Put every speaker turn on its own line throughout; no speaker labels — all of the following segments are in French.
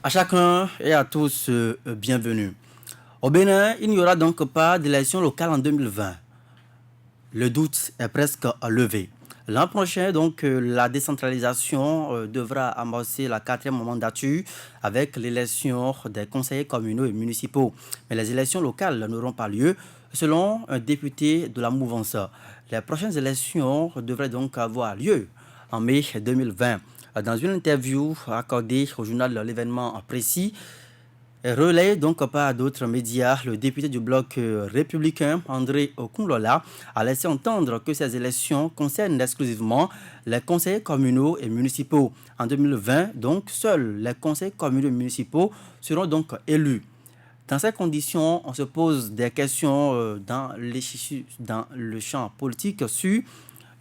À chacun et à tous, bienvenue. Au Bénin, il n'y aura donc pas d'élection locale en 2020. Le doute est presque levé. L'an prochain, donc, la décentralisation devra amorcer la quatrième mandature avec l'élection des conseillers communaux et municipaux. Mais les élections locales n'auront pas lieu, selon un député de la mouvance. Les prochaines élections devraient donc avoir lieu en mai 2020. Dans une interview accordée au journal L'événement précis, relayé donc par d'autres médias, le député du bloc républicain, André Okunlola, a laissé entendre que ces élections concernent exclusivement les conseillers communaux et municipaux. En 2020, donc, seuls les conseillers communaux et municipaux seront donc élus. Dans ces conditions, on se pose des questions dans le champ politique sur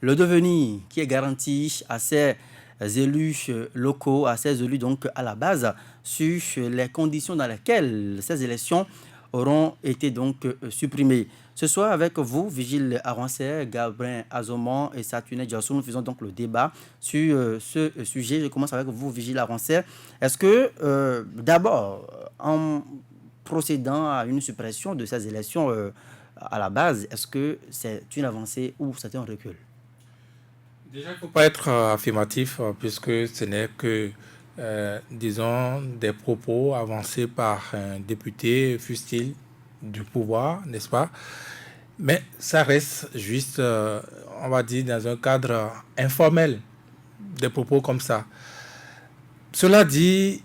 le devenir qui est garanti à ces élus locaux, à ces élus donc à la base, sur les conditions dans lesquelles ces élections auront été donc supprimées. Ce soir, avec vous, Vigile Arancet, Gabriel Azoman et Satune Diassou, nous faisons donc le débat sur ce sujet. Je commence avec vous, Vigile Arancet. Est-ce que, d'abord, en procédant à une suppression de ces élections à la base, est-ce que c'est une avancée ou c'est un recul?
Déjà, il ne faut pas être affirmatif puisque ce n'est que, disons, des propos avancés par un député, fût-il du pouvoir, n'est-ce pas? Mais ça reste juste, on va dire, dans un cadre informel, des propos comme ça. Cela dit,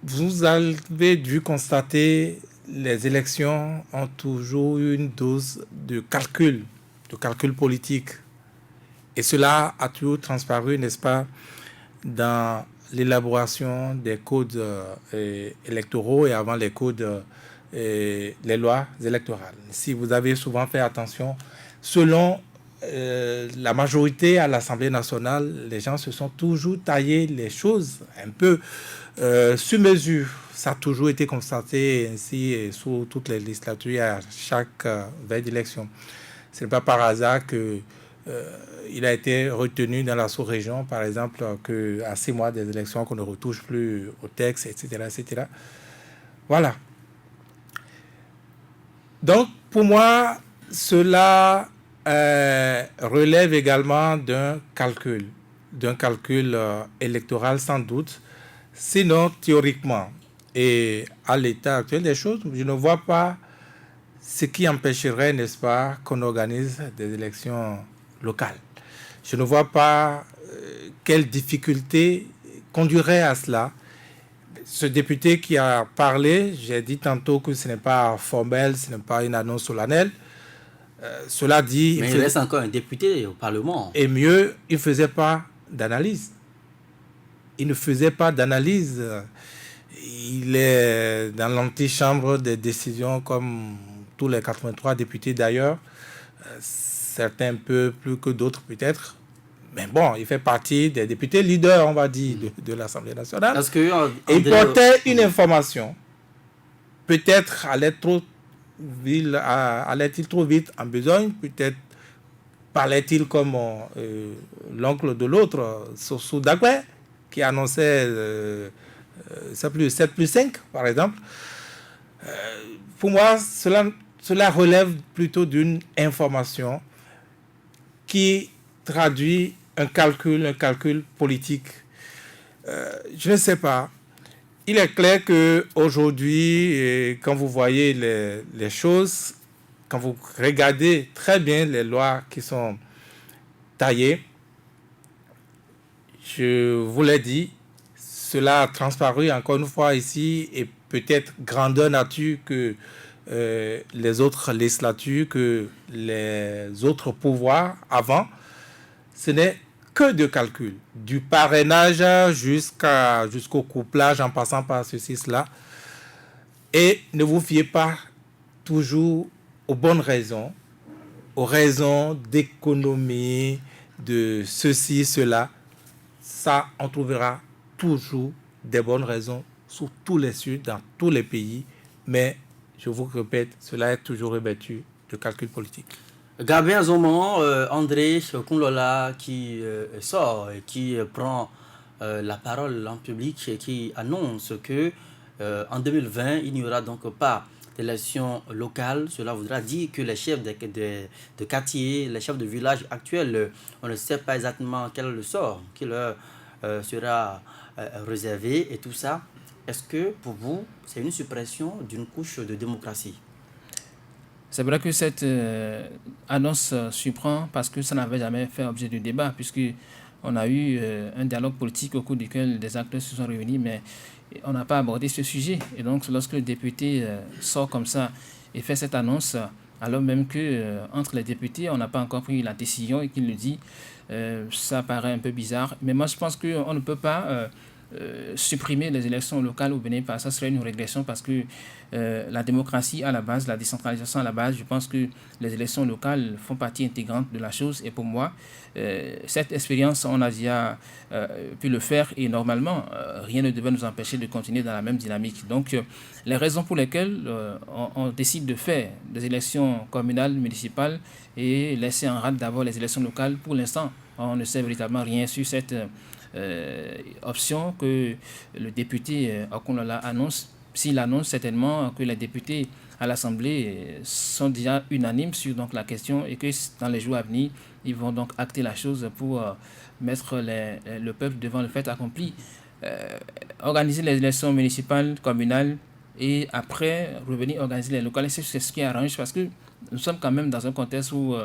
vous avez dû constater les élections ont toujours eu une dose de calcul politique. Et cela a toujours transparu, n'est-ce pas, dans l'élaboration des codes électoraux et avant les codes, les lois électorales. Si vous avez souvent fait attention, selon la majorité à l'Assemblée nationale, les gens se sont toujours taillés les choses un peu sur mesure. Ça a toujours été constaté ainsi et sous toutes les législatures à chaque veille d'élection. Ce n'est pas par hasard que il a été retenu dans la sous-région, par exemple, qu'à 6 mois des élections, qu'on ne retouche plus au texte, etc., etc. Voilà. Donc, pour moi, cela relève également d'un calcul électoral sans doute, sinon théoriquement. Et à l'état actuel des choses, je ne vois pas ce qui empêcherait, n'est-ce pas, qu'on organise des élections locales. Je ne vois pas quelle difficulté conduirait à cela. Ce député qui a parlé, j'ai dit tantôt que ce n'est pas formel, ce n'est pas une annonce solennelle. Cela dit,
Mais il reste encore un député au Parlement.
et mieux, il ne faisait pas d'analyse. Il ne faisait pas d'analyse. Il est dans l'antichambre des décisions comme tous les 83 députés d'ailleurs. Certains un peu plus que d'autres peut-être. Mais bon, il fait partie des députés leaders, on va dire, de l'Assemblée nationale.
Est-ce que
Et il
André...
portait une information. Peut-être allait-il trop vite en besogne, peut-être parlait-il comme l'oncle de l'autre, Sossou Dagwe, qui annonçait plus 7 plus 5, par exemple. Pour moi, cela relève plutôt d'une information qui traduit un calcul politique. Je ne sais pas. Il est clair qu'aujourd'hui, quand vous voyez les choses, quand vous regardez très bien les lois qui sont taillées, je vous l'ai dit, cela a transparu encore une fois ici et peut-être grandeur nature que les autres législatures, que les autres pouvoirs avant. Ce n'est que de calcul, du parrainage jusqu'au couplage en passant par ceci, cela. Et ne vous fiez pas toujours aux bonnes raisons, aux raisons d'économie, de ceci, cela. Ça, on trouvera toujours des bonnes raisons sur tous les sujets, dans tous les pays. Mais, je vous répète, cela est toujours revêtu de calcul politique.
Gabriel Azoman, André Kunlola qui sort et qui prend la parole en public qui annonce que en 2020, il n'y aura donc pas d'élections locales. Cela voudra dire que les chefs de quartier, les chefs de village actuels, on ne sait pas exactement quel est le sort qui leur sera réservé et tout ça. Est-ce que pour vous, c'est une suppression d'une couche de démocratie?
C'est vrai que cette annonce surprend parce que ça n'avait jamais fait objet de débat, puisque on a eu un dialogue politique au cours duquel des acteurs se sont réunis, mais on n'a pas abordé ce sujet. Et donc, lorsque le député sort comme ça et fait cette annonce, alors même que entre les députés, on n'a pas encore pris la décision et qu'il le dit, ça paraît un peu bizarre. Mais moi, je pense qu'on ne peut pas supprimer les élections locales au Bénin, ça serait une régression parce que la démocratie à la base, la décentralisation à la base, je pense que les élections locales font partie intégrante de la chose. Et pour moi, cette expérience, on a déjà pu le faire et normalement, rien ne devait nous empêcher de continuer dans la même dynamique. Donc, les raisons pour lesquelles on décide de faire des élections communales, municipales et laisser en rade d'abord les élections locales, pour l'instant, on ne sait véritablement rien sur cette option que le député Okunlola annonce. S'il annonce certainement que les députés à l'Assemblée sont déjà unanimes sur donc, la question et que dans les jours à venir, ils vont donc acter la chose pour mettre le peuple devant le fait accompli. Organiser les élections municipales, communales et après revenir organiser les locales, c'est ce qui arrange parce que nous sommes quand même dans un contexte où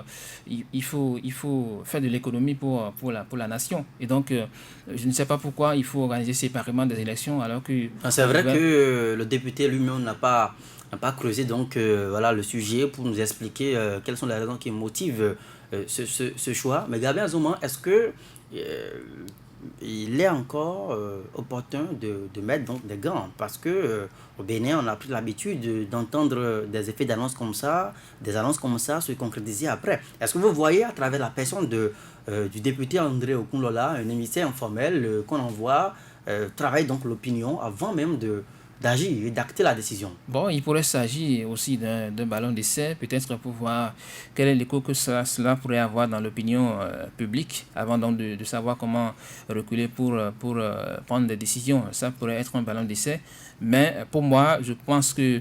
il faut faire de l'économie pour la nation. Et donc, je ne sais pas pourquoi il faut organiser séparément des élections alors que...
C'est vrai que le député lui-même n'a pas creusé donc, voilà, le sujet pour nous expliquer quelles sont les raisons qui motivent ce choix. Mais Gabriel Zouma, est-ce que il est encore opportun de mettre donc des gants parce que au Bénin, on a pris l'habitude d'entendre des effets d'annonce comme ça, des annonces comme ça se concrétiser après. Est-ce que vous voyez à travers la personne du député André Okunlola, un émissaire informel qu'on envoie travailler donc l'opinion avant même d'agir et d'acter la décision?
Bon, il pourrait s'agir aussi d'un ballon d'essai, peut-être pour voir quel est l'écho que cela pourrait avoir dans l'opinion publique, avant donc de savoir comment reculer pour prendre des décisions. Ça pourrait être un ballon d'essai. Mais pour moi, je pense que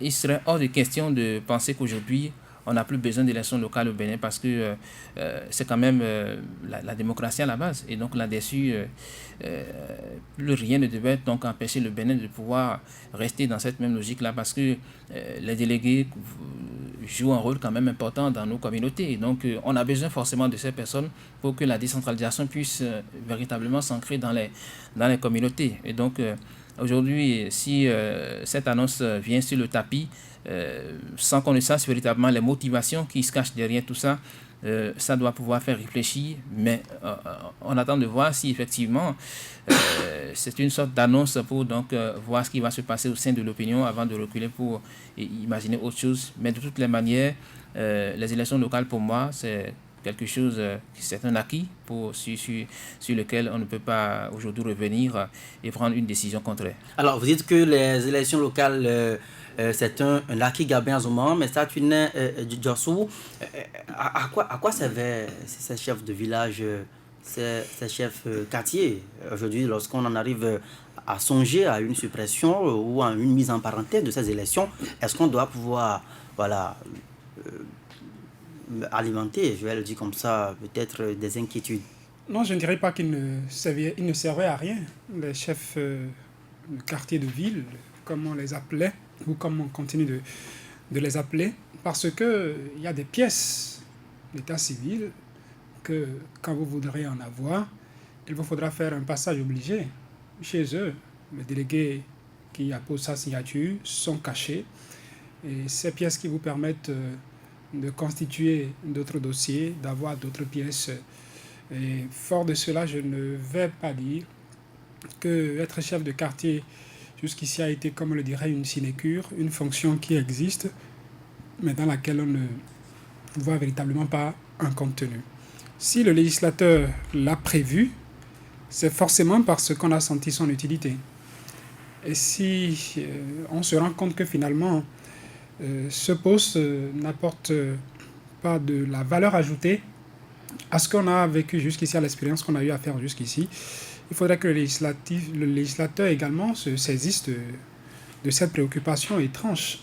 il serait hors de question de penser qu'aujourd'hui, on n'a plus besoin d'élections locales au Bénin parce que c'est quand même la démocratie à la base. Et donc là-dessus, plus rien ne devait donc empêcher le Bénin de pouvoir rester dans cette même logique-là parce que les délégués jouent un rôle quand même important dans nos communautés. Et donc on a besoin forcément de ces personnes pour que la décentralisation puisse véritablement s'ancrer dans les communautés. Et donc aujourd'hui, si cette annonce vient sur le tapis, sans qu'on ne sache véritablement les motivations qui se cachent derrière tout ça, ça doit pouvoir faire réfléchir, mais on attend de voir si effectivement c'est une sorte d'annonce pour donc voir ce qui va se passer au sein de l'opinion avant de reculer pour imaginer autre chose. Mais de toutes les manières, les élections locales pour moi, c'est quelque chose, c'est un acquis sur lequel on ne peut pas aujourd'hui revenir et prendre une décision contraire.
Alors, vous dites que les élections locales, c'est un acquis Gabriel Zouma, mais ça, tu n'es Djossou. À quoi servaient ces chefs de village, ces chefs quartiers aujourd'hui, lorsqu'on en arrive à songer à une suppression ou à une mise en parenthèse de ces élections? Est-ce qu'on doit pouvoir, voilà, alimenter, je vais le dire comme ça, peut-être des inquiétudes?
Non, je ne dirais pas qu'ils ne servaient à rien. Les chefs de quartier de ville, comme on les appelait, ou comme on continue de les appeler, parce qu'il y a des pièces d'état civil que, quand vous voudrez en avoir, il vous faudra faire un passage obligé chez eux. Les délégués qui apposent sa signature sont cachés. Et ces pièces qui vous permettent de constituer d'autres dossiers, d'avoir d'autres pièces. Et fort de cela, je ne vais pas dire que être chef de quartier jusqu'ici a été, comme on le dirait, une sinécure, une fonction qui existe, mais dans laquelle on ne voit véritablement pas un contenu. Si le législateur l'a prévu, c'est forcément parce qu'on a senti son utilité. Et si on se rend compte que finalement, ce poste n'apporte pas de la valeur ajoutée à ce qu'on a vécu jusqu'ici, à l'expérience qu'on a eu à faire jusqu'ici, il faudrait que le législateur également se saisisse de cette préoccupation et tranche.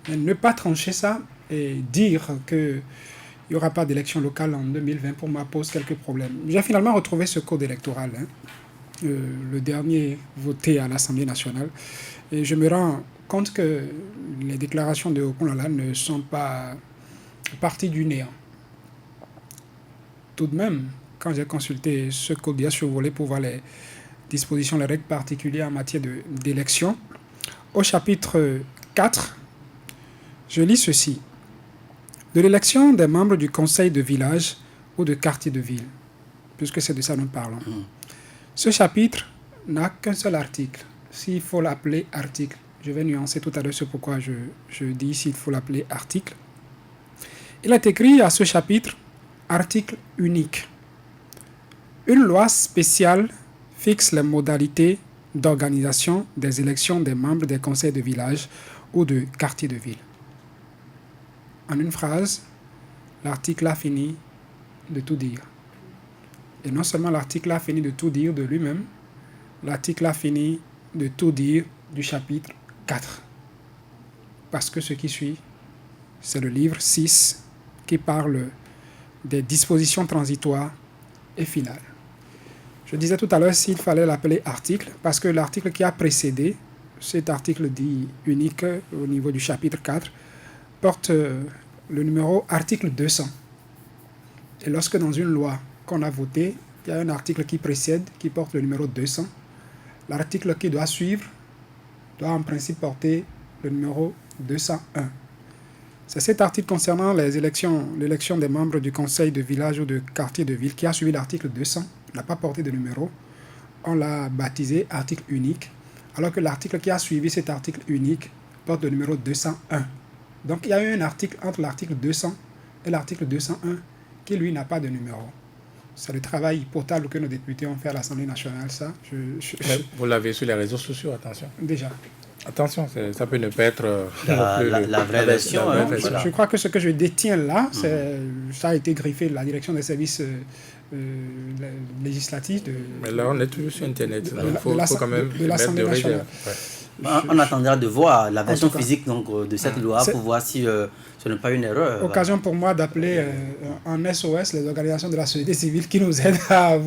Mais ne pas trancher ça et dire qu'il n'y aura pas d'élection locale en 2020, pour moi, pose quelques problèmes. J'ai finalement retrouvé ce code électoral, le dernier voté à l'Assemblée nationale, et je me rends compte que les déclarations de Okonlala ne sont pas parties du néant. Tout de même, quand j'ai consulté ce code, il y a survolé pour voir les dispositions, les règles particulières en matière d'élection, au chapitre 4, je lis ceci. De l'élection des membres du conseil de village ou de quartier de ville, puisque c'est de ça que nous parlons. Ce chapitre n'a qu'un seul article, s'il faut l'appeler article. Je vais nuancer tout à l'heure ce pourquoi je dis s'il faut l'appeler article. Il est écrit à ce chapitre, article unique. Une loi spéciale fixe les modalités d'organisation des élections des membres des conseils de village ou de quartier de ville. En une phrase, l'article a fini de tout dire. Et non seulement l'article a fini de tout dire de lui-même, l'article a fini de tout dire du chapitre 4. Parce que ce qui suit, c'est le livre 6 qui parle des dispositions transitoires et finales. Je disais tout à l'heure s'il fallait l'appeler article, parce que l'article qui a précédé, cet article dit unique au niveau du chapitre 4, porte le numéro article 200. Et lorsque dans une loi qu'on a votée, il y a un article qui précède, qui porte le numéro 200, l'article qui doit suivre doit en principe porter le numéro 201. C'est cet article concernant l'élection des membres du conseil de village ou de quartier de ville qui a suivi l'article 200, n'a pas porté de numéro. On l'a baptisé article unique, alors que l'article qui a suivi cet article unique porte le numéro 201. Donc il y a eu un article entre l'article 200 et l'article 201 qui, lui, n'a pas de numéro. C'est le travail potable que nos députés ont fait à l'Assemblée nationale, ça.
Vous l'avez sur les réseaux sociaux, attention.
Déjà.
Attention, ça peut ne pas être
la vraie version.
Voilà. Je crois que ce que je détiens là, ça a été griffé de la direction des services législatifs.
Mais là, on est toujours sur Internet. Il faut quand même
de l'Assemblée nationale.
On attendra de voir la version physique donc, de cette loi pour voir si ce n'est pas une erreur.
Occasion pour moi d'appeler en SOS les organisations de la société civile qui nous aident à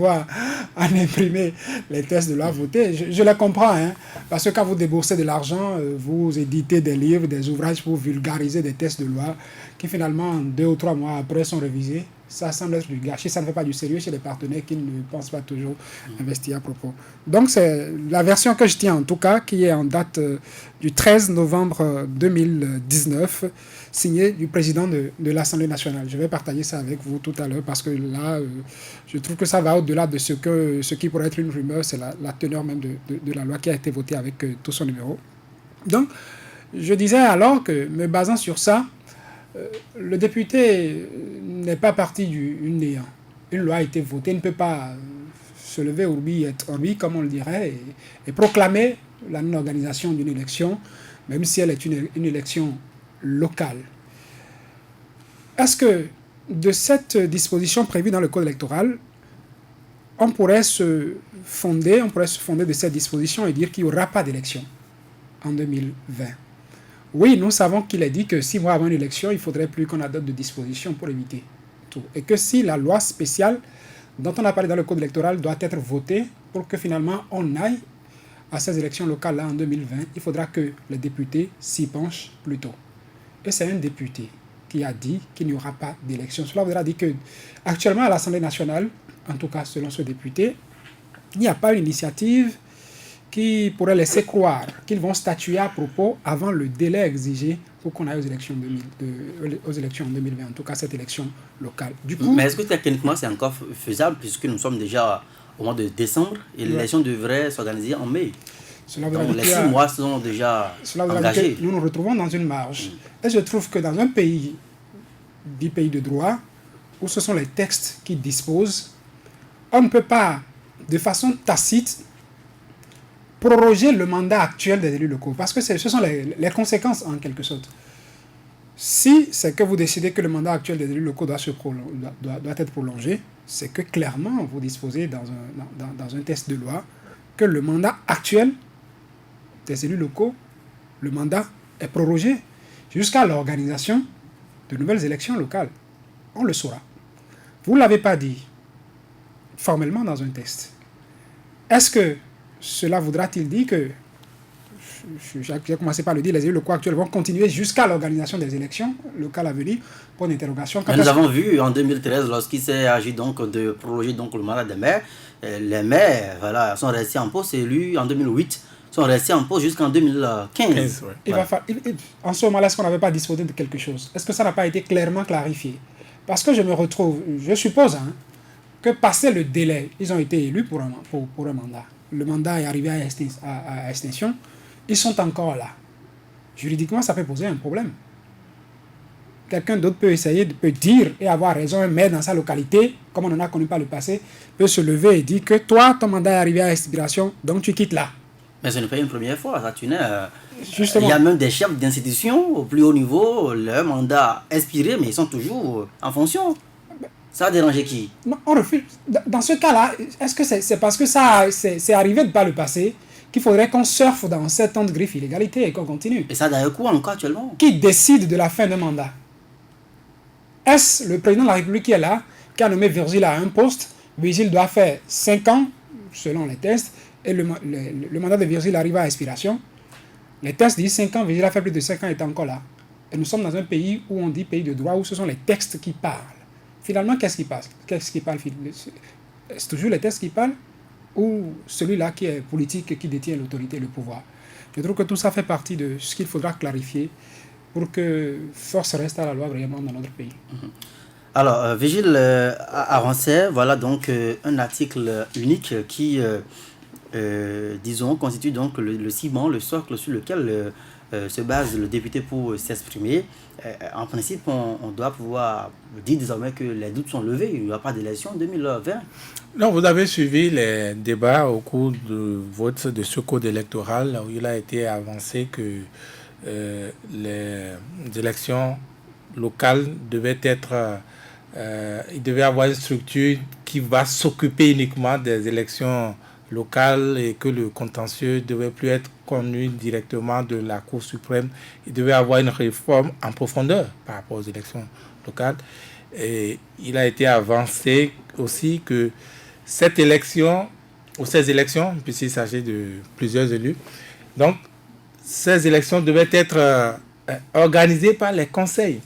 imprimer les textes de loi votés. Je les comprends, parce que quand vous déboursez de l'argent, vous éditez des livres, des ouvrages pour vulgariser des textes de loi qui finalement, 2 ou 3 mois après, sont révisés. Ça semble être du gâchis, ça ne fait pas du sérieux chez les partenaires qui ne pensent pas toujours investir à propos. Donc c'est la version que je tiens en tout cas, qui est en date du 13 novembre 2019, signée du président de l'Assemblée nationale. Je vais partager ça avec vous tout à l'heure parce que là, je trouve que ça va au-delà de ce qui pourrait être une rumeur, c'est la teneur même de la loi qui a été votée avec tout son numéro. Donc, je disais alors que, me basant sur ça, le député n'est pas parti du néant. Une loi a été votée, il ne peut pas se lever urbi et orbi, comme on le dirait, et proclamer la non-organisation d'une élection, même si elle est une élection locale. Est-ce que de cette disposition prévue dans le code électoral, on pourrait se fonder de cette disposition et dire qu'il n'y aura pas d'élection en 2020? Oui, nous savons qu'il est dit que 6 mois avant une élection, il ne faudrait plus qu'on adopte de dispositions pour éviter tout. Et que si la loi spéciale dont on a parlé dans le code électoral doit être votée pour que finalement on aille à ces élections locales-là en 2020, il faudra que les députés s'y penchent plus tôt. Et c'est un député qui a dit qu'il n'y aura pas d'élection. Cela voudra dire qu'actuellement à l'Assemblée nationale, en tout cas selon ce député, il n'y a pas une initiative qui pourrait laisser croire qu'ils vont statuer à propos avant le délai exigé pour qu'on aille aux élections en 2020, en tout cas cette élection locale. Du coup,
mais est-ce que techniquement c'est encore faisable puisque nous sommes déjà au mois de décembre et l'élection devrait s'organiser en mai? Donc les 6 mois sont déjà engagés.
Nous nous retrouvons dans une marge. Et je trouve que dans un pays, dit pays de droit, où ce sont les textes qui disposent, on ne peut pas, de façon tacite, proroger le mandat actuel des élus locaux, parce que ce sont les conséquences en quelque sorte. Si c'est que vous décidez que le mandat actuel des élus locaux doit être prolongé, c'est que clairement vous disposez dans un texte de loi que le mandat actuel des élus locaux, le mandat est prorogé jusqu'à l'organisation de nouvelles élections locales. On le saura. Vous ne l'avez pas dit formellement dans un texte. Est-ce que cela voudra-t-il dire que, j'ai commencé par le dire, les élus locaux actuels vont continuer jusqu'à l'organisation des élections locales à venir? Pour une interrogation.
Mais nous avons vu en 2013, lorsqu'il s'est agi donc de prolonger donc le mandat des maires, les maires voilà, sont restés en poste, élus en 2008, sont restés en poste jusqu'en 2015.
En ce moment-là, est-ce qu'on n'avait pas disposé de quelque chose? Est-ce que ça n'a pas été clairement clarifié? Parce que je suppose que passé le délai, ils ont été élus pour un mandat. Le mandat est arrivé à extinction. Ils sont encore là. Juridiquement, ça peut poser un problème. Quelqu'un d'autre peut dire et avoir raison. Un maire dans sa localité, comme on en a connu par le passé, peut se lever et dire que toi, ton mandat est arrivé à expiration, donc tu quittes là.
Mais ce n'est pas une première fois, ça, tu n'es.
Justement.
Il y a même des chefs d'institutions au plus haut niveau, leur mandat expiré, mais ils sont toujours en fonction. Ça a dérangé qui?
Non, on refuse. Dans ce cas-là, est-ce que c'est parce que c'est arrivé de par le passé qu'il faudrait qu'on surfe dans 7 ans de griffe illégalité et qu'on continue?
Et ça d'ailleurs quoi encore actuellement?
Qui décide de la fin d'un mandat? Est-ce le président de la République qui est là, qui a nommé Virgile à un poste? Virgile doit faire 5 ans, selon les tests, et le mandat de Virgile arrive à expiration. Les tests disent 5 ans, Virgile a fait plus de 5 ans et est encore là. Et nous sommes dans un pays où on dit pays de droit, où ce sont les textes qui parlent. Finalement, qu'est-ce qui passe? Qu'est-ce qui parle? C'est toujours les textes qui parlent ou celui-là qui est politique, qui détient l'autorité et le pouvoir? Je trouve que tout ça fait partie de ce qu'il faudra clarifier pour que force reste à la loi vraiment dans notre pays.
Alors, Vigile avançait, voilà donc un article unique qui, disons, constitue donc le ciment, le socle sur lequel se base le député pour s'exprimer. En principe, on doit pouvoir dire désormais que les doutes sont levés, il n'y aura pas d'élection en 2020.
Non, vous avez suivi les débats au cours du vote de ce code électoral où il a été avancé que les élections locales devaient être... il devait y avoir une structure qui va s'occuper uniquement des élections locales et que le contentieux ne devait plus être connu directement de la Cour suprême. Il devait y avoir une réforme en profondeur par rapport aux élections locales. Et il a été avancé aussi que cette élection, ou ces élections, puisqu'il s'agit de plusieurs élus, donc ces élections devaient être organisées par les conseils.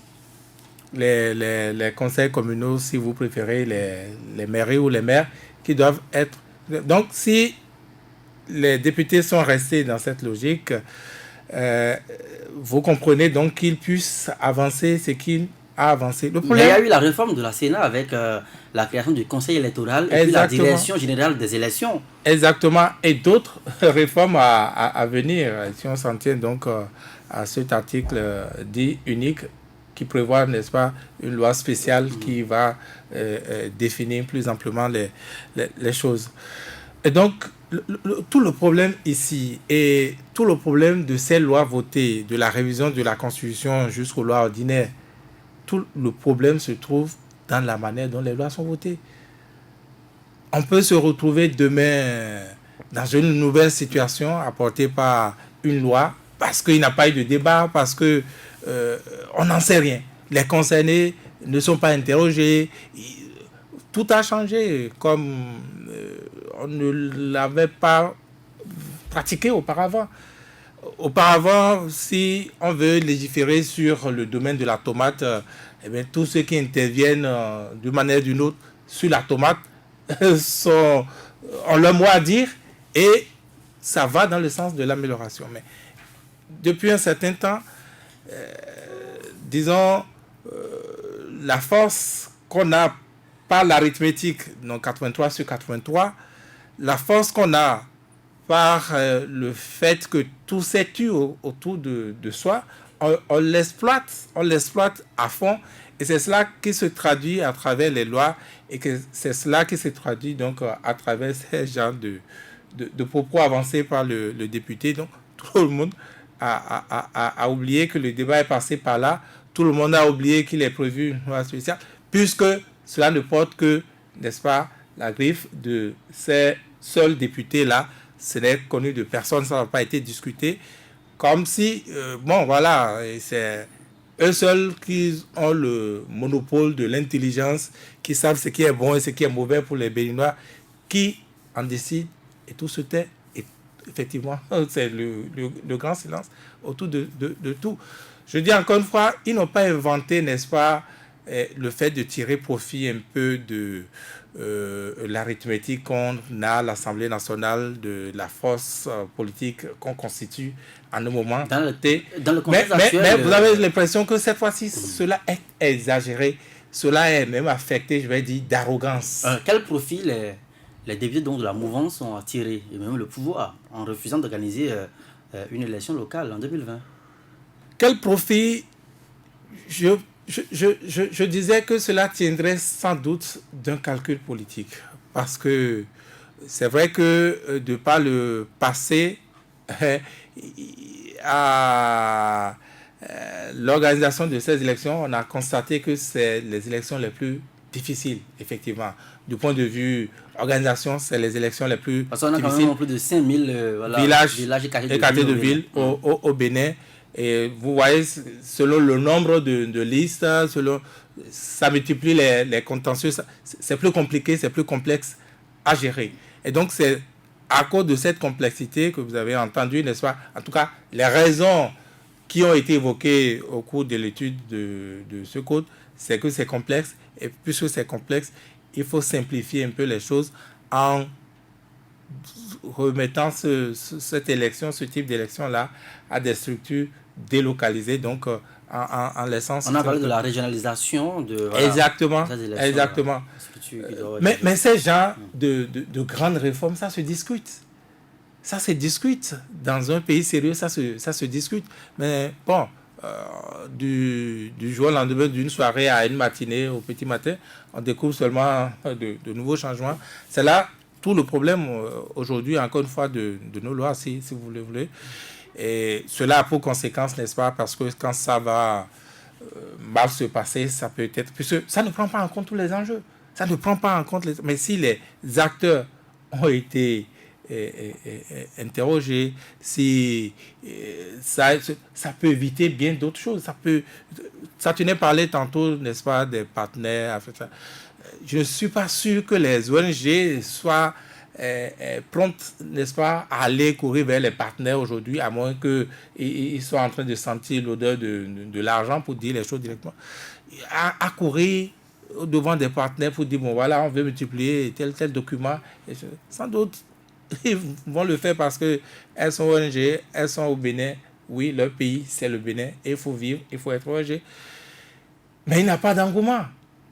Les conseils communaux, si vous préférez, les mairies ou les maires, qui doivent être... Donc, si les députés sont restés dans cette logique, vous comprenez donc qu'ils puissent avancer ce qu'il a avancé.
Il y a eu la réforme de la Sénat avec la création du Conseil électoral et puis la Direction générale des élections.
Exactement. Et d'autres réformes à venir, si on s'en tient donc à cet article dit unique, qui prévoit, n'est-ce pas, une loi spéciale qui va définir plus amplement les choses. Et donc, tout le problème ici, et tout le problème de ces lois votées, de la révision de la Constitution jusqu'aux lois ordinaires, tout le problème se trouve dans la manière dont les lois sont votées. On peut se retrouver demain dans une nouvelle situation apportée par une loi parce qu'il n'y a pas eu de débat, parce que on n'en sait rien. Les concernés ne sont pas interrogés. Tout a changé comme on ne l'avait pas pratiqué auparavant. Auparavant, si on veut légiférer sur le domaine de la tomate, eh bien, tous ceux qui interviennent d'une manière ou d'une autre sur la tomate ont leur mot à dire et ça va dans le sens de l'amélioration. Mais depuis un certain temps, disons, la force qu'on a par l'arithmétique, donc 83 sur 83, la force qu'on a par le fait que tout s'est eu autour de soi, on l'exploite à fond, et c'est cela qui se traduit à travers les lois, et que c'est cela qui se traduit donc à travers ces genres de propos avancés par le député. Donc tout le monde a oublié que le débat est passé par là. Tout le monde a oublié qu'il est prévu une loi spéciale, puisque cela ne porte que, n'est-ce pas, la griffe de ces seuls députés-là. Ce n'est connu de personne, ça n'a pas été discuté. Comme si, bon, voilà, c'est eux seuls qui ont le monopole de l'intelligence, qui savent ce qui est bon et ce qui est mauvais pour les Béninois, qui en décident et tout se tait. Et effectivement, c'est le grand silence autour de tout. Je dis encore une fois, ils n'ont pas inventé, n'est-ce pas, le fait de tirer profit un peu de l'arithmétique qu'on a à l'Assemblée nationale, de la force politique qu'on constitue en un moment.
Dans le contexte actuel,
mais vous avez l'impression que cette fois-ci, cela est exagéré. Cela est même affecté, je vais dire, d'arrogance.
Quel profit les députés de la mouvance ont tiré, et même le pouvoir, en refusant d'organiser une élection locale en 2020?
Quel profit? Je disais que cela tiendrait sans doute d'un calcul politique. Parce que c'est vrai que de par le passé, à l'organisation de ces élections, on a constaté que c'est les élections les plus difficiles, effectivement. Du point de vue organisation, c'est les élections les plus
Parce qu'on a
difficiles.
quand même plus de 5000
villages et quartiers de ville au Bénin. Et vous voyez, selon le nombre de listes, ça multiplie les contentieux. C'est plus compliqué, c'est plus complexe à gérer. Et donc, c'est à cause de cette complexité que vous avez entendu, n'est-ce pas? En tout cas, les raisons qui ont été évoquées au cours de l'étude de ce code, c'est que c'est complexe. Et puisque c'est complexe, il faut simplifier un peu les choses en remettant cette élection, ce type d'élection-là, à des structures délocalisées, donc en laissant...
On a parlé de la régionalisation de...
Voilà, exactement. Mais ces genres de grandes réformes, ça se discute. Ça se discute. Dans un pays sérieux, ça se discute. Mais bon, du jour au lendemain, d'une soirée à une matinée, au petit matin, on découvre seulement de nouveaux changements. C'est là tout le problème aujourd'hui, encore une fois, de nos lois, si vous le voulez. Et cela a pour conséquence, n'est-ce pas, parce que quand ça va mal se passer, ça peut être... Puisque ça ne prend pas en compte tous les enjeux. Ça ne prend pas en compte... Mais si les acteurs ont été interrogés, si ça peut éviter bien d'autres choses. Ça tenait parler tantôt, n'est-ce pas, des partenaires. Je ne suis pas sûr que les ONG soient promptes, n'est-ce pas, à aller courir vers les partenaires aujourd'hui, à moins qu'ils soient en train de sentir l'odeur de l'argent, pour dire les choses directement, à courir devant des partenaires pour dire, bon voilà, on veut multiplier tel document. Sans doute, ils vont le faire parce qu'elles sont ONG, elles sont au Bénin. Oui, leur pays, c'est le Bénin, et il faut vivre, il faut être ONG. Mais il n'y a pas d'engouement.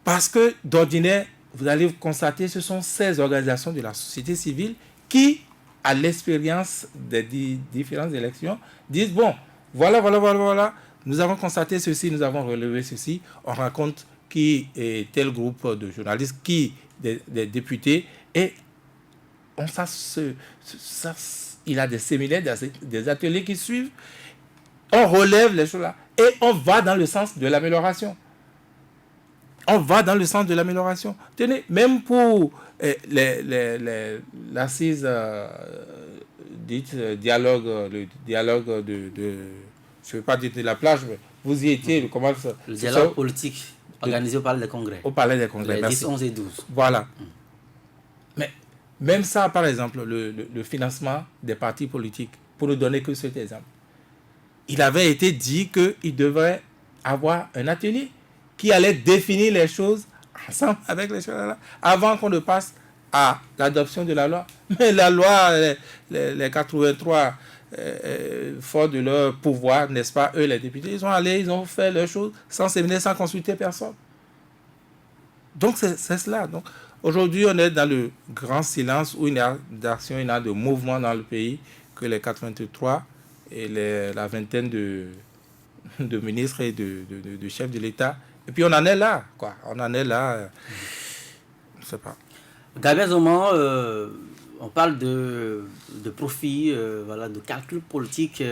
Parce que, d'ordinaire, vous allez constater, ce sont ces organisations de la société civile qui, à l'expérience des différentes élections, disent, bon, voilà, nous avons constaté ceci, nous avons relevé ceci, on raconte qui est tel groupe de journalistes, qui des députés, et il a des séminaires, des ateliers qui suivent, on relève les choses là, et on va dans le sens de l'amélioration. Tenez, même pour l'assise dite dialogue, le dialogue de je ne veux pas dire de la plage, mais vous y étiez, comment ça?
Le dialogue politique organisé au Palais des Congrès.
Au Palais des Congrès,
les 10, 11 et 12.
Voilà. Mais même ça, par exemple, le financement des partis politiques, pour ne donner que cet exemple, il avait été dit qu'il devrait avoir un atelier qui allait définir les choses ensemble avec les choses là, avant qu'on ne passe à l'adoption de la loi. Mais la loi, les 83, fort de leur pouvoir, n'est-ce pas, eux les députés, ils sont allés, ils ont fait leurs choses sans séminaire, sans consulter personne. Donc c'est cela. Donc aujourd'hui, on est dans le grand silence où il n'y a d'action, il n'y a de mouvement dans le pays que les 83 et la vingtaine de ministres et de chefs de l'État. Et puis on en est là, quoi. On en est là, je ne sais pas.
Gabriel Zoman, on parle de profit, voilà, de calcul politique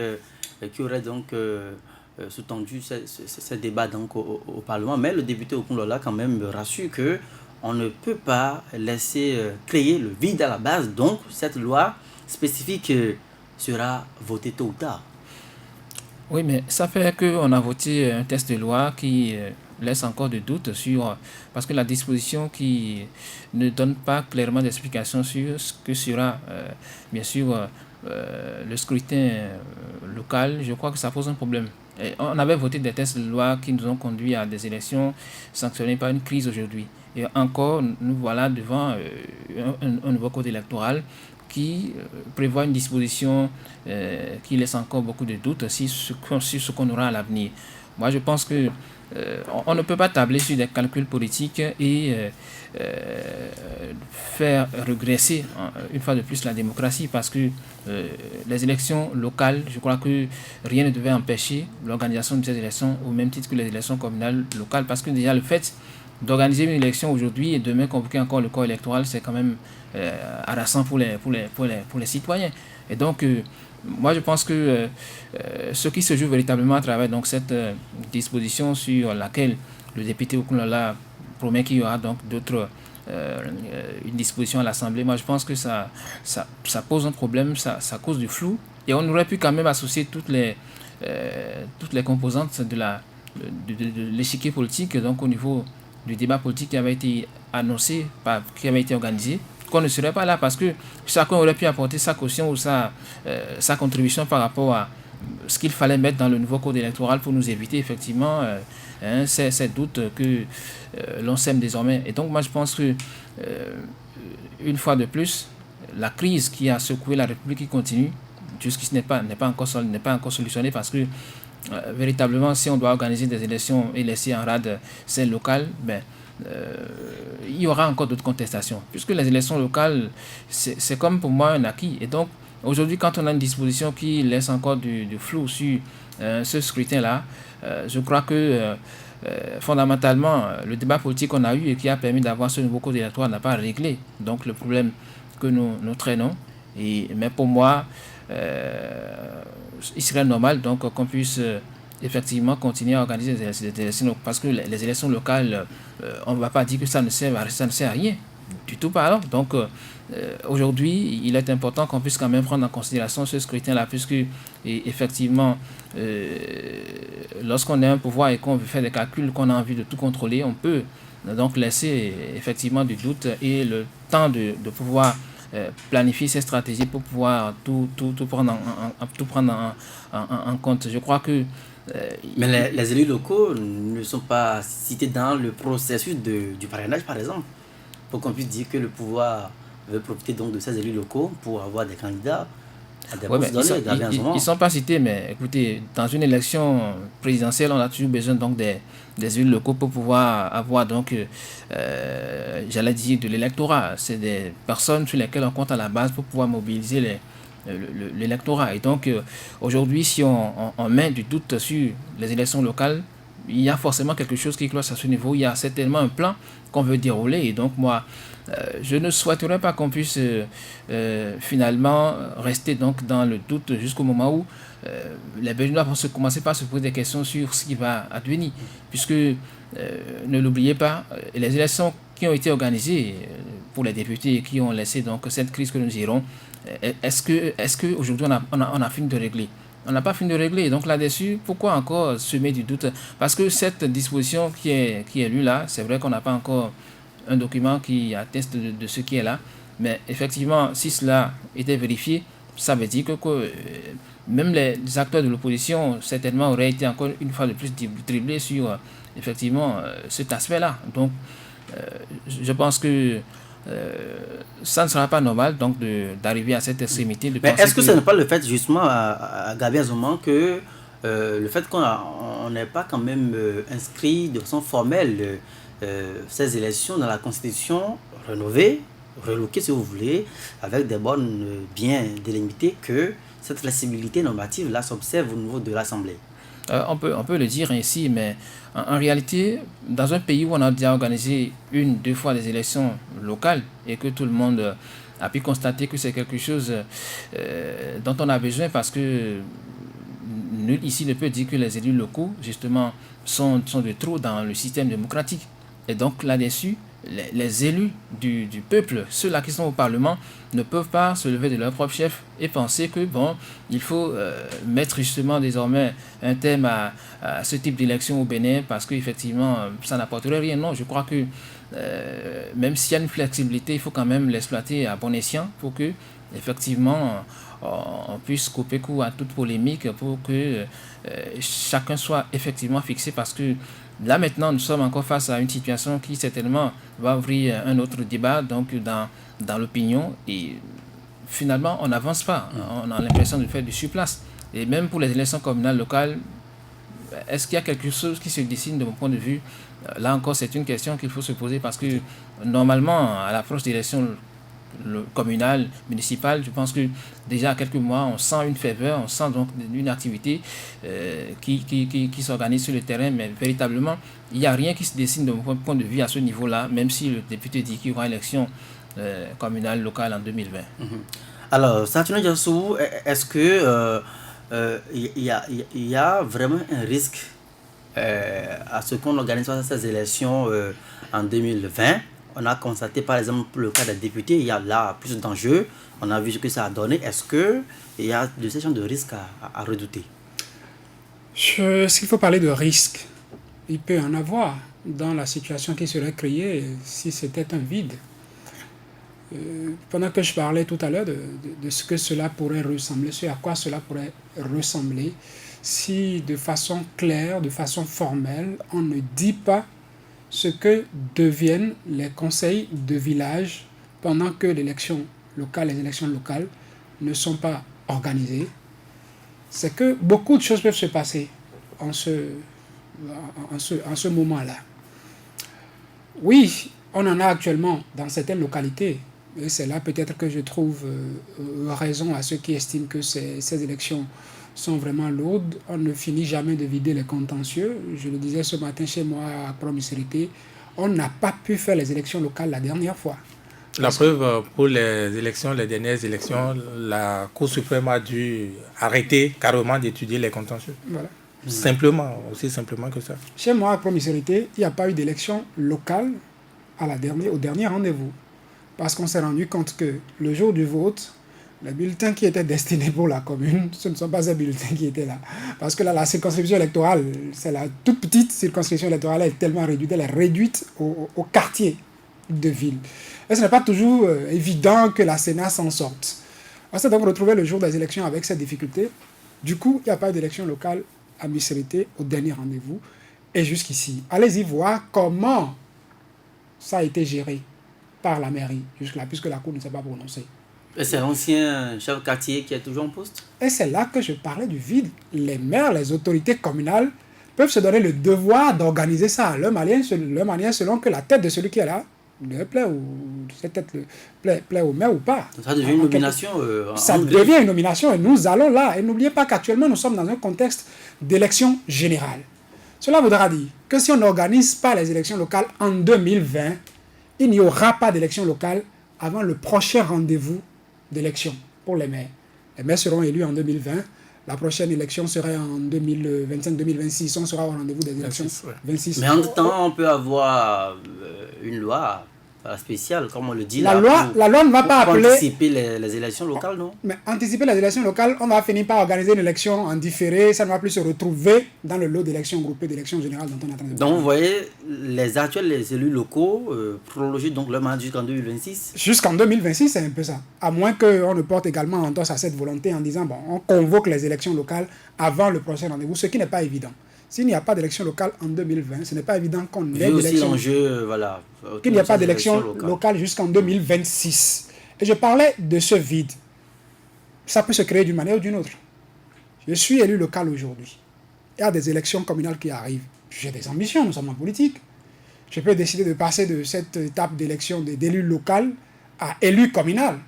qui aurait donc sous-tendu ce débat donc, au Parlement. Mais le député Okunlola quand même rassure que on ne peut pas laisser créer le vide à la base. Donc cette loi spécifique sera votée tôt ou tard.
Oui, mais ça fait qu'on a voté un texte de loi qui laisse encore des doutes sur... Parce que la disposition qui ne donne pas clairement d'explication sur ce que sera, bien sûr, le scrutin local, je crois que ça pose un problème. Et on avait voté des textes de loi qui nous ont conduit à des élections sanctionnées par une crise aujourd'hui. Et encore, nous voilà devant un nouveau code électoral qui prévoit une disposition qui laisse encore beaucoup de doutes sur ce qu'on aura à l'avenir. Moi, je pense que on ne peut pas tabler sur des calculs politiques et faire régresser une fois de plus la démocratie, parce que les élections locales, je crois que rien ne devait empêcher l'organisation de ces élections au même titre que les élections communales locales, parce que déjà le fait d'organiser une élection aujourd'hui et demain convoquer encore le corps électoral, c'est quand même harassant pour les citoyens. Et donc, moi, je pense que ce qui se joue véritablement à travers donc, cette disposition sur laquelle le député Okunlola promet qu'il y aura donc d'autres une disposition à l'Assemblée, moi, je pense que ça pose un problème, ça cause du flou. Et on aurait pu quand même associer toutes les composantes de l'échiquier politique, donc au niveau du débat politique qui avait été annoncé, qui avait été organisé, qu'on ne serait pas là, parce que chacun aurait pu apporter sa caution ou sa contribution par rapport à ce qu'il fallait mettre dans le nouveau code électoral pour nous éviter effectivement ces doutes que l'on sème désormais. Et donc moi je pense que une fois de plus, la crise qui a secoué la République qui continue, jusqu'ici n'est pas encore solutionnée, parce que véritablement, si on doit organiser des élections et laisser en rade celles locales, il y aura encore d'autres contestations. Puisque les élections locales, c'est comme pour moi un acquis. Et donc, aujourd'hui, quand on a une disposition qui laisse encore du flou sur ce scrutin-là, je crois que fondamentalement, le débat politique qu'on a eu et qui a permis d'avoir ce nouveau code électoral n'a pas réglé donc le problème que nous traînons. Mais pour moi, il serait normal donc qu'on puisse effectivement continuer à organiser des élections, parce que les élections locales, on ne va pas dire que ça ne sert à rien du tout par là. Donc aujourd'hui, il est important qu'on puisse quand même prendre en considération ce scrutin-là, puisque effectivement, lorsqu'on a un pouvoir et qu'on veut faire des calculs, qu'on a envie de tout contrôler, on peut donc laisser effectivement du doute et le temps de pouvoir planifier ces stratégies pour pouvoir tout prendre en compte. Je crois que...
Mais les élus locaux ne sont pas cités dans le processus du parrainage, par exemple, pour qu'on puisse dire que le pouvoir veut profiter donc de ces élus locaux pour avoir des candidats à des postes donnés.
Ils ne sont pas cités, mais écoutez, dans une élection présidentielle, on a toujours besoin donc des élus locaux pour pouvoir avoir donc, j'allais dire, de l'électorat. C'est des personnes sur lesquelles on compte à la base pour pouvoir mobiliser l'électorat. Et donc, aujourd'hui, si on met du doute sur les élections locales, il y a forcément quelque chose qui cloche à ce niveau. Il y a certainement un plan qu'on veut dérouler. Et donc, moi, je ne souhaiterais pas qu'on puisse finalement rester donc dans le doute jusqu'au moment où les Béninois vont commencer par se poser des questions sur ce qui va advenir. Puisque, ne l'oubliez pas, les élections qui ont été organisées pour les députés qui ont laissé donc cette crise que nous gérons, est-ce que aujourd'hui on a fini de régler? On n'a pas fini de régler. Donc là-dessus, pourquoi encore semer du doute? Parce que cette disposition qui est lue là, c'est vrai qu'on n'a pas encore un document qui atteste de ce qui est là. Mais effectivement, si cela était vérifié, ça veut dire que même les acteurs de l'opposition, certainement, auraient été encore une fois de plus dribblés sur effectivement cet aspect-là. Donc, je pense que ça ne sera pas normal donc d'arriver à cette extrémité.
Mais est-ce que ce n'est pas le fait justement à Gabi Azoman que le fait qu'on n'ait pas quand même inscrit de façon formelle ces élections dans la Constitution rénovée, relookée si vous voulez, avec des bornes bien délimitées, que cette flexibilité normative là s'observe au niveau de l'Assemblée?
On peut le dire ainsi, mais en réalité, dans un pays où on a déjà organisé 1-2 fois des élections locales et que tout le monde a pu constater que c'est quelque chose dont on a besoin parce que nul ici ne peut dire que les élus locaux, justement, sont de trop dans le système démocratique. Et donc, là-dessus, les élus du peuple, ceux-là qui sont au Parlement, ne peuvent pas se lever de leur propre chef et penser que, bon, il faut mettre justement désormais un terme à ce type d'élection au Bénin parce qu'effectivement, ça n'apporterait rien. Non, je crois que même s'il y a une flexibilité, il faut quand même l'exploiter à bon escient pour que, effectivement, on puisse couper court à toute polémique pour que chacun soit effectivement fixé parce que là maintenant nous sommes encore face à une situation qui certainement va ouvrir un autre débat donc dans l'opinion et finalement on n'avance pas, on a l'impression de faire du surplace et même pour les élections communales locales, est-ce qu'il y a quelque chose qui se dessine de mon point de vue? Là encore c'est une question qu'il faut se poser parce que normalement à l'approche des élections communal, municipal, je pense que déjà à quelques mois, on sent une ferveur, on sent donc une activité qui s'organise sur le terrain, mais véritablement, il n'y a rien qui se dessine de mon point de vue à ce niveau-là, même si le député dit qu'il y aura élection communale, locale en 2020.
Alors, Santino Diassou, est-ce que il y a vraiment un risque à ce qu'on organise ces élections en 2020? On a constaté par exemple pour le cas des députés, il y a là plus d'enjeux. On a vu ce que ça a donné. Est-ce qu'il y a de ces genres de risques à redouter?
S'il faut parler de risque, il peut en avoir dans la situation qui serait créée si c'était un vide. Pendant que je parlais tout à l'heure de ce que cela pourrait ressembler, ce à quoi cela pourrait ressembler, si de façon claire, de façon formelle, on ne dit pas ce que deviennent les conseils de village pendant que les élections locales ne sont pas organisées, c'est que beaucoup de choses peuvent se passer en ce moment-là. Oui, on en a actuellement dans certaines localités, et c'est là peut-être que je trouve raison à ceux qui estiment que ces élections sont vraiment lourdes. On ne finit jamais de vider les contentieux. Je le disais ce matin chez moi à Promisérité, on n'a pas pu faire les élections locales la dernière fois.
La preuve, pour les dernières élections, la Cour suprême a dû arrêter carrément d'étudier les contentieux.
Voilà.
Simplement, aussi simplement que ça.
Chez moi à Promisérité, il n'y a pas eu d'élection locale au dernier rendez-vous. Parce qu'on s'est rendu compte que le jour du vote, les bulletins qui étaient destinés pour la commune, ce ne sont pas ces bulletins qui étaient là. Parce que là, la circonscription électorale, c'est la toute petite circonscription électorale, elle est tellement réduite, elle est réduite au quartier de ville. Et ce n'est pas toujours évident que la Sénat s'en sorte. On s'est donc retrouvé le jour des élections avec ces difficultés. Du coup, il n'y a pas eu d'élection locale à Misérité au dernier rendez-vous. Et jusqu'ici, allez-y voir comment ça a été géré par la mairie jusque-là, puisque la Cour ne s'est pas prononcée.
Et c'est l'ancien chef quartier qui est toujours en poste?
Et c'est là que je parlais du vide. Les maires, les autorités communales peuvent se donner le devoir d'organiser ça à leur manière selon que la tête de celui qui est là leur plaît ou cette tête plaît au maire ou pas.
Ça devient une nomination.
Ça devient une nomination et nous allons là. Et n'oubliez pas qu'actuellement nous sommes dans un contexte d'élection générale. Cela voudra dire que si on n'organise pas les élections locales en 2020, il n'y aura pas d'élection locale avant le prochain rendez-vous d'élection pour les maires. Les maires seront élus en 2020. La prochaine élection serait en 2025-2026. On sera au rendez-vous des élections 26.
Mais en même temps, on peut avoir une loi spéciale, comme on le dit
la
là.
loi ne va pas appeler...
anticiper les élections locales, non?
Mais anticiper les élections locales, on va finir par organiser une élection en différé. Ça ne va plus se retrouver dans le lot d'élections groupées, d'élections générales dont on est en train de parler.
Donc vous voyez, les élus locaux prolonger donc leur mandat jusqu'en 2026?
Jusqu'en 2026, c'est un peu ça. À moins qu'on ne porte également entorse à cette volonté en disant, bon, on convoque les élections locales avant le prochain rendez-vous, ce qui n'est pas évident. S'il n'y a pas d'élection locale en 2020, ce n'est pas évident qu'on ait d'élection.
Voilà,
qu'il n'y a pas d'élection locale jusqu'en 2026. Et je parlais de ce vide. Ça peut se créer d'une manière ou d'une autre. Je suis élu local aujourd'hui. Il y a des élections communales qui arrivent. J'ai des ambitions, nous sommes en politique. Je peux décider de passer de cette étape d'élection d'élu local à élu communal.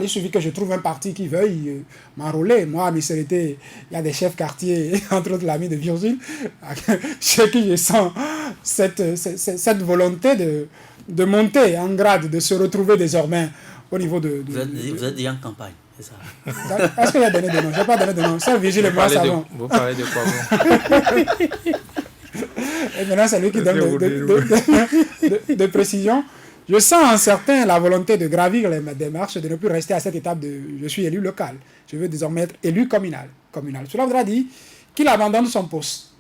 Il suffit que je trouve un parti qui veuille m'enrôler. Moi, à Misérité, il y a des chefs quartiers, entre autres l'ami de Virgile, chez qui je sens cette volonté de monter en grade, de se retrouver désormais au niveau de...
Vous êtes déjà en campagne, c'est ça?
Est-ce que j'ai donné des noms? Je n'ai pas donné de nom. Seul Vigile et moi savons.
Vous parlez de quoi, vous?
Et maintenant, c'est lui qui donne de précision. Je sens en certains la volonté de gravir les démarches, de ne plus rester à cette étape de je suis élu local. Je veux désormais être élu communal. Cela voudra dire qu'il abandonne son poste.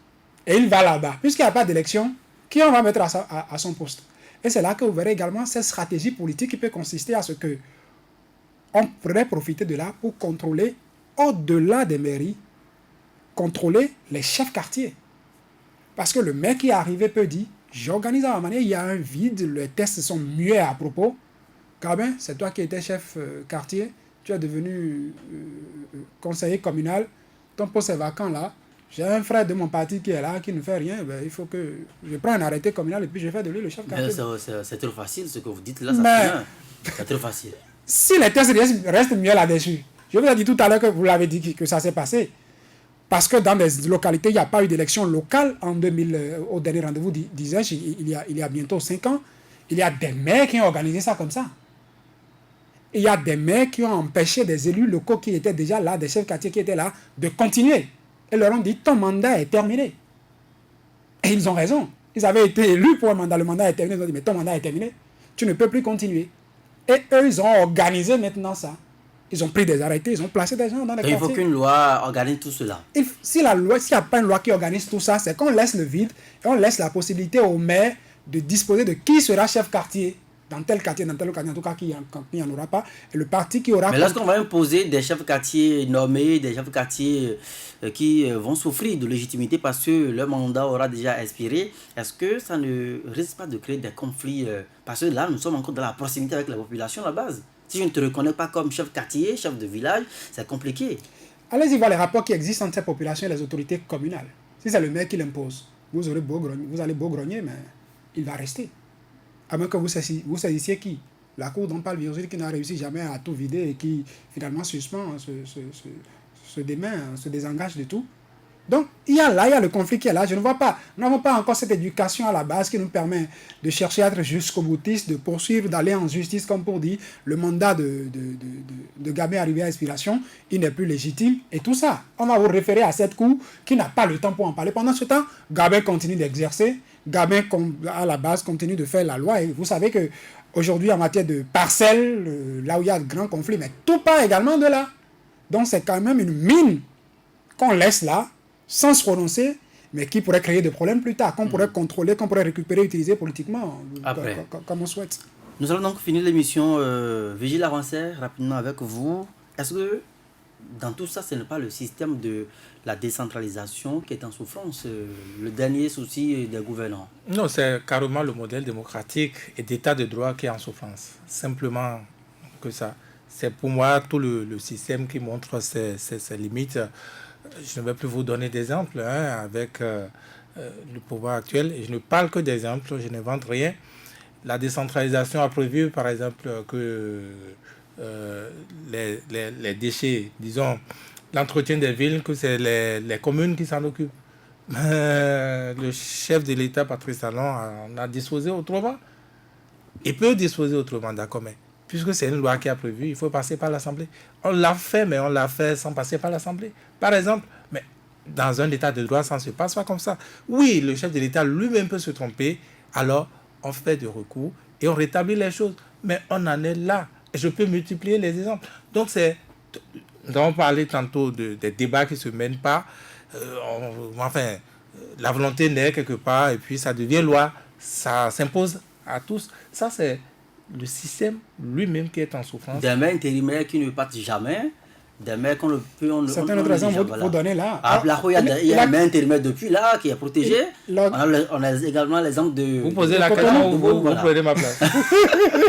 Et il va là-bas. Puisqu'il n'y a pas d'élection, qui on va mettre à son poste? Et c'est là que vous verrez également cette stratégie politique qui peut consister à ce que on pourrait profiter de là pour contrôler, au-delà des mairies, contrôler les chefs quartiers. Parce que le maire qui est arrivé peut dire, j'organise à ma manière, il y a un vide, les tests sont muets à propos. Gabin, c'est toi qui étais chef quartier, tu es devenu conseiller communal, ton poste est vacant là. J'ai un frère de mon parti qui est là, qui ne fait rien, ben, il faut que je prenne un arrêté communal et puis je fais de lui le chef quartier.
C'est trop facile ce que vous dites là, ça c'est trop facile.
Si les tests restent mieux là-dessus, je vous ai dit tout à l'heure que vous l'avez dit que ça s'est passé. Parce que dans des localités, il n'y a pas eu d'élection locale en 2000, au dernier rendez-vous, disais-je, il y a bientôt 5 ans. Il y a des maires qui ont organisé ça comme ça. Il y a des maires qui ont empêché des élus locaux qui étaient déjà là, des chefs quartiers qui étaient là, de continuer. Et leur ont dit, ton mandat est terminé. Et ils ont raison. Ils avaient été élus pour un mandat, le mandat est terminé. Ils ont dit, mais ton mandat est terminé, tu ne peux plus continuer. Et eux, ils ont organisé maintenant ça. Ils ont pris des arrêtés, ils ont placé des gens dans les quartiers.
Il faut qu'une loi organise tout cela.
S'il n'y a pas une loi qui organise tout ça, c'est qu'on laisse le vide et on laisse la possibilité au maire de disposer de qui sera chef quartier dans tel quartier, dans tel quartier, en tout cas, il n'y en aura pas. Et le parti qui aura...
Mais lorsqu'on va imposer des chefs quartiers nommés, des chefs quartiers qui vont souffrir de légitimité parce que leur mandat aura déjà expiré, est-ce que ça ne risque pas de créer des conflits parce que là, nous sommes encore dans la proximité avec la population à la base. Si je ne te reconnais pas comme chef quartier, chef de village, c'est compliqué.
Allez-y voir les rapports qui existent entre cette population et les autorités communales. Si c'est le maire qui l'impose, vous allez beau grogner, mais il va rester. À moins que vous saisissiez qui? La cour dont parle Virgile qui n'a réussi jamais à tout vider et qui finalement suspend, se démain, se désengage de tout. Donc, il y a le conflit qui est là. Je ne vois pas, nous n'avons pas encore cette éducation à la base qui nous permet de chercher à être jusqu'au boutiste, de poursuivre, d'aller en justice, comme pour dire, le mandat de Gabin arrivé à expiration, il n'est plus légitime, et tout ça. On va vous référer à cette cour qui n'a pas le temps pour en parler. Pendant ce temps, Gabin continue d'exercer, Gabin, à la base, continue de faire la loi, et vous savez que aujourd'hui, en matière de parcelles, là où il y a de grands conflits, mais tout part également de là. Donc, c'est quand même une mine qu'on laisse là, sans se prononcer, mais qui pourrait créer des problèmes plus tard, qu'on pourrait contrôler, qu'on pourrait récupérer, utiliser politiquement, comme on souhaite.
Nous allons donc finir l'émission Vigile Avancé rapidement avec vous. Est-ce que dans tout ça, ce n'est pas le système de la décentralisation qui est en souffrance, le dernier souci des gouvernants?
Non, c'est carrément le modèle démocratique et d'état de droit qui est en souffrance. Simplement que ça. C'est pour moi tout le système qui montre ses limites. Je ne vais plus vous donner d'exemples avec le pouvoir actuel. Et je ne parle que d'exemples, je n'invente rien. La décentralisation a prévu, par exemple, que les déchets, disons, l'entretien des villes, que c'est les communes qui s'en occupent. Le chef de l'État, Patrice Talon, en a disposé autrement. Il peut disposer autrement, d'accord, mais puisque c'est une loi qui a prévu, il faut passer par l'Assemblée. On l'a fait, mais on l'a fait sans passer par l'Assemblée. Par exemple, mais dans un état de droit, ça ne se passe pas comme ça. Oui, le chef de l'État lui-même peut se tromper, alors on fait des recours et on rétablit les choses. Mais on en est là. Je peux multiplier les exemples. Donc, nous avons parlé tantôt des débats qui ne se mènent pas. La volonté naît quelque part et puis ça devient loi. Ça s'impose à tous. Ça, c'est le système lui-même qui est en souffrance.
Des maires intérimaires qui ne partent jamais, des maires qu'on peut...
C'est un autre exemple vous donnez là.
Il y a un maire intérimaire depuis là qui est protégé. On a également l'exemple de...
Vous posez la question, vous prenez ma place.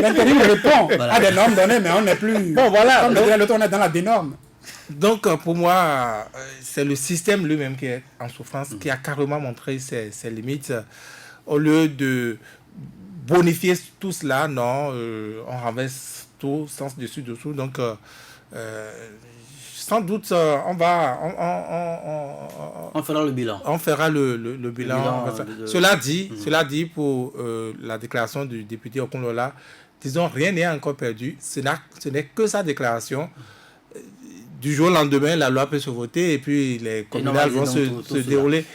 L'intérim répond à des normes données, mais on n'est plus...
Bon, voilà.
Comme dirait l'autre, on est dans la dénorme.
Donc, pour moi, c'est le système lui-même qui est en souffrance, qui a carrément montré ses limites. Au lieu de bonifier tout cela, non, on renverse tout, sens dessus, dessous. Donc, sans doute, on
fera le bilan.
On fera le bilan. Cela dit, pour la déclaration du député Okunlola, disons, rien n'est encore perdu. Ce n'est que sa déclaration. Du jour au lendemain, la loi peut se voter et puis les communales vont se dérouler.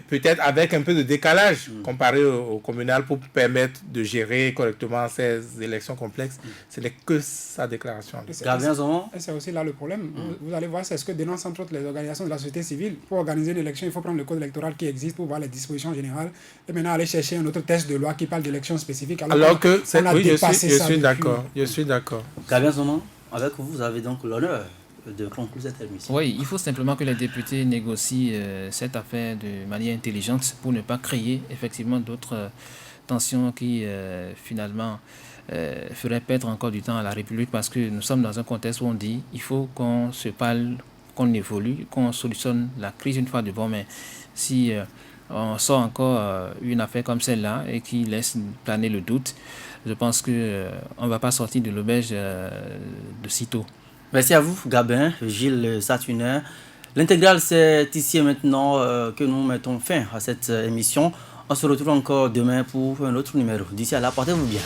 Peut-être avec un peu de décalage comparé au communal pour permettre de gérer correctement ces élections complexes. Ce n'est que sa déclaration.
Et c'est aussi là le problème. Vous allez voir, c'est ce que dénoncent entre autres les organisations de la société civile. Pour organiser une élection, il faut prendre le code électoral qui existe pour voir les dispositions générales et maintenant aller chercher un autre texte de loi qui parle d'élections spécifiques.
Alors que je suis d'accord. Je suis d'accord.
Gabin Zoman, avec vous avez donc l'honneur de conclure cette émission.
Oui, il faut simplement que les députés négocient cette affaire de manière intelligente pour ne pas créer effectivement d'autres tensions qui finalement feraient perdre encore du temps à la République, parce que nous sommes dans un contexte où on dit il faut qu'on se parle, qu'on évolue, qu'on solutionne la crise une fois de bon. Mais si on sort encore une affaire comme celle-là et qui laisse planer le doute, je pense qu'on ne va pas sortir de l'auberge de sitôt.
Merci à vous, Gabin, Gilles Saturnin. L'intégrale, c'est ici et maintenant que nous mettons fin à cette émission. On se retrouve encore demain pour un autre numéro. D'ici là, portez-vous bien.